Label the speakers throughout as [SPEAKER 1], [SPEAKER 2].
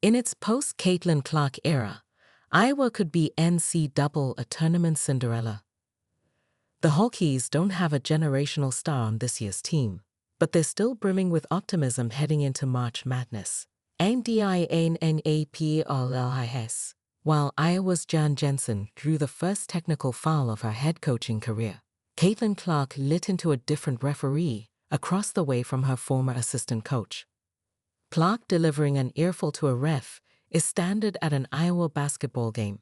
[SPEAKER 1] In its post-Caitlin Clark era, Iowa could be NCAA tournament Cinderella. The Hokies don't have a generational star on this year's team, but they're still brimming with optimism heading into March Madness. NDINNAPLLIS. While Iowa's Jan Jensen drew the first technical foul of her head coaching career, Caitlin Clark lit into a different referee across the way from her former assistant coach. Clark delivering an earful to a ref is standard at an Iowa basketball game.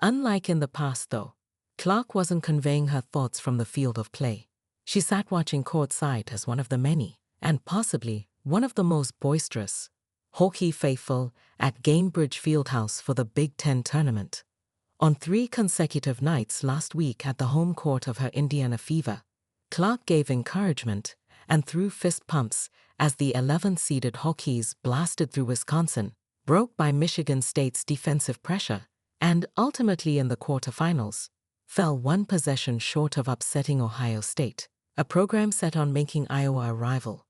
[SPEAKER 1] Unlike in the past, though, Clark wasn't conveying her thoughts from the field of play. She sat watching courtside as one of the many, and possibly one of the most boisterous, Hokie faithful at Gainbridge Fieldhouse for the Big Ten tournament. On 3 consecutive nights last week at the home court of her Indiana Fever, Clark gave encouragement and threw fist pumps as the 11th-seeded Hokies blasted through Wisconsin, broke by Michigan State's defensive pressure, and ultimately in the quarterfinals, fell one possession short of upsetting Ohio State, a program set on making Iowa a rival.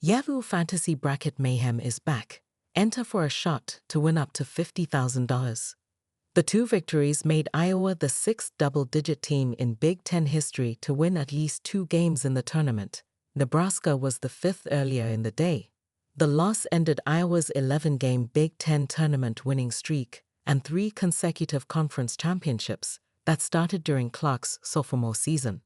[SPEAKER 1] Yahoo Fantasy Bracket Mayhem is back. Enter for a shot to win up to $50,000. The 2 victories made Iowa the 6th double-digit team in Big Ten history to win at least 2 games in the tournament. Nebraska was the 5th earlier in the day. The loss ended Iowa's 11-game Big Ten tournament winning streak and 3 consecutive conference championships that started during Clark's sophomore season.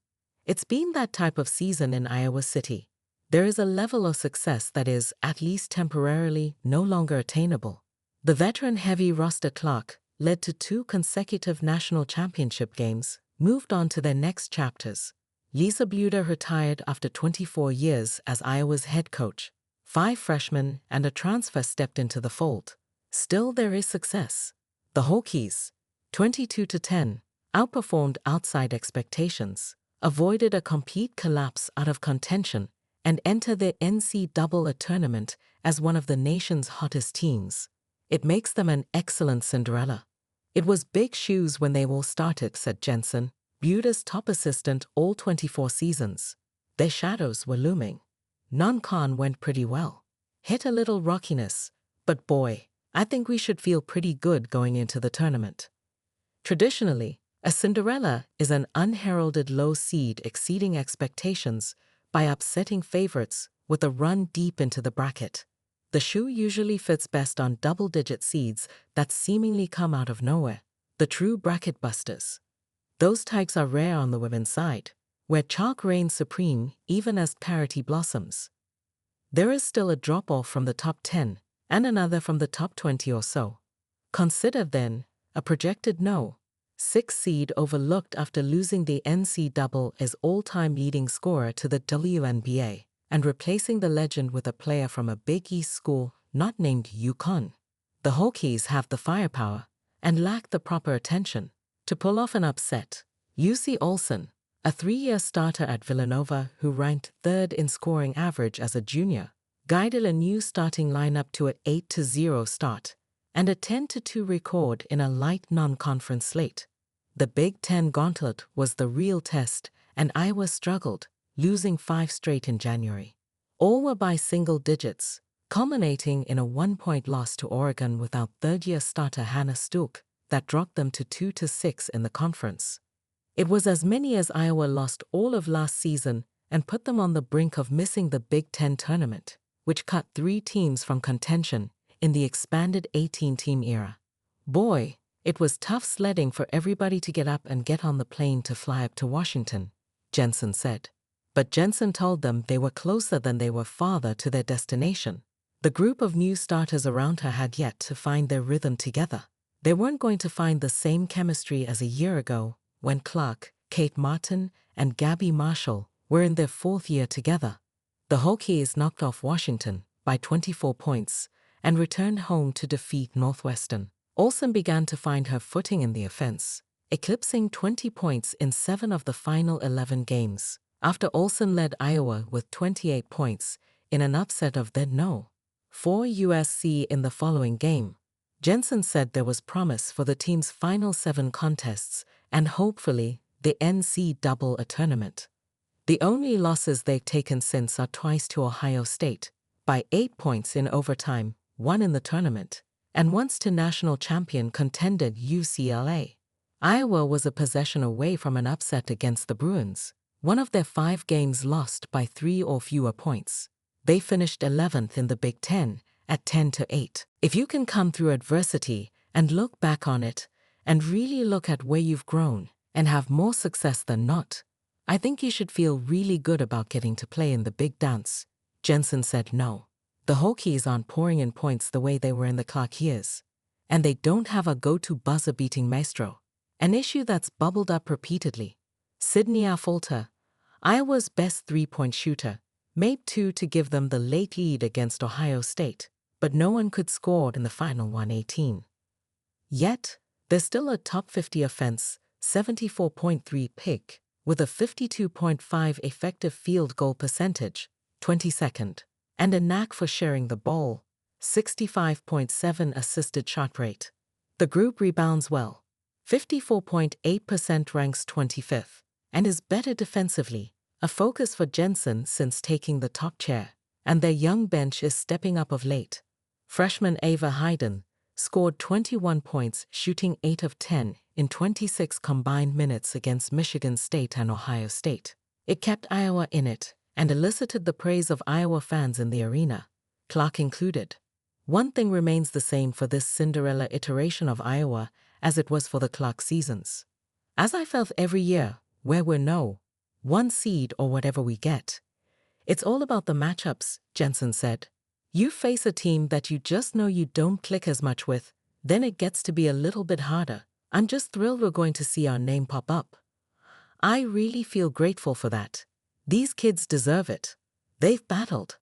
[SPEAKER 1] It's been that type of season in Iowa City. There is a level of success that is, at least temporarily, no longer attainable. The veteran-heavy roster Clark led to 2 consecutive national championship games, moved on to their next chapters. Lisa Bluder retired after 24 years as Iowa's head coach. 5 freshmen and a transfer stepped into the fold. Still, there is success. The Hokies, 22-10, outperformed outside expectations, avoided a complete collapse out of contention, and enter the NCAA tournament as one of the nation's hottest teams. It makes them an excellent Cinderella. It was big shoes when they all started, said Jensen, Bluder's top assistant all 24 seasons. Their shadows were looming. Non-con went pretty well. Hit a little rockiness, but boy, I think we should feel pretty good going into the tournament. Traditionally, a Cinderella is an unheralded low seed exceeding expectations by upsetting favorites with a run deep into the bracket. The shoe usually fits best on double-digit seeds that seemingly come out of nowhere, the true bracket busters. Those types are rare on the women's side, where chalk reigns supreme even as parity blossoms. There is still a drop-off from the top 10 and another from the top 20 or so. Consider then a projected no. 6 seed overlooked after losing the NCAA's all-time leading scorer to the WNBA and replacing the legend with a player from a Big East school not named UConn. The Hokies have the firepower and lack the proper attention to pull off an upset. UC Olsen, a 3-year starter at Villanova who ranked 3rd in scoring average as a junior, guided a new starting lineup to an 8-0 start and a 10-2 record in a light non-conference slate. The Big Ten gauntlet was the real test, and Iowa struggled, losing 5 straight in January. All were by single digits, culminating in a 1-point loss to Oregon without 3rd-year starter Hannah Stuck that dropped them to 2-6 in the conference. It was as many as Iowa lost all of last season and put them on the brink of missing the Big Ten tournament, which cut 3 teams from contention in the expanded 18-team era. Boy, it was tough sledding for everybody to get up and get on the plane to fly up to Washington, Jensen said. But Jensen told them they were closer than they were farther to their destination. The group of new starters around her had yet to find their rhythm together. They weren't going to find the same chemistry as a year ago when Clark, Kate Martin, and Gabby Marshall were in their 4th year together. The Hokies knocked off Washington by 24 points and returned home to defeat Northwestern. Olsen began to find her footing in the offense, eclipsing 20 points in 7 of the final 11 games, after Olsen led Iowa with 28 points in an upset of then-no 4 USC in the following game. Jensen said there was promise for the team's final 7 contests and hopefully the NCAA tournament. The only losses they've taken since are twice to Ohio State, by 8 points in overtime, 1 in the tournament, and once to national champion contender UCLA. Iowa was a possession away from an upset against the Bruins, one of their 5 games lost by 3 or fewer points. They finished 11th in the Big Ten at 10-8. If you can come through adversity and look back on it and really look at where you've grown and have more success than not, I think you should feel really good about getting to play in the big dance. Jensen said no. The Hokies aren't pouring in points the way they were in the Clark years, and they don't have a go-to buzzer-beating maestro, an issue that's bubbled up repeatedly. Sydney Affolter, Iowa's best three-point shooter, made 2 to give them the late lead against Ohio State, but no one could score in the final 118. Yet, they're still a top 50 offense, 74.3 pick, with a 52.5 effective field goal percentage, 22nd, and a knack for sharing the ball, 65.7 assisted shot rate. The group rebounds well, 54.8% ranks 25th, and is better defensively, a focus for Jensen since taking the top chair, and their young bench is stepping up of late. Freshman Ava Hayden scored 21 points, shooting 8 of 10 in 26 combined minutes against Michigan State and Ohio State. It kept Iowa in it and elicited the praise of Iowa fans in the arena, Clark included. One thing remains the same for this Cinderella iteration of Iowa as it was for the Clark seasons. As I felt every year, where we're no 1 seed or whatever we get, it's all about the matchups, Jensen said. You face a team that you just know you don't click as much with, then it gets to be a little bit harder. I'm just thrilled we're going to see our name pop up. I really feel grateful for that. These kids deserve it. They've battled.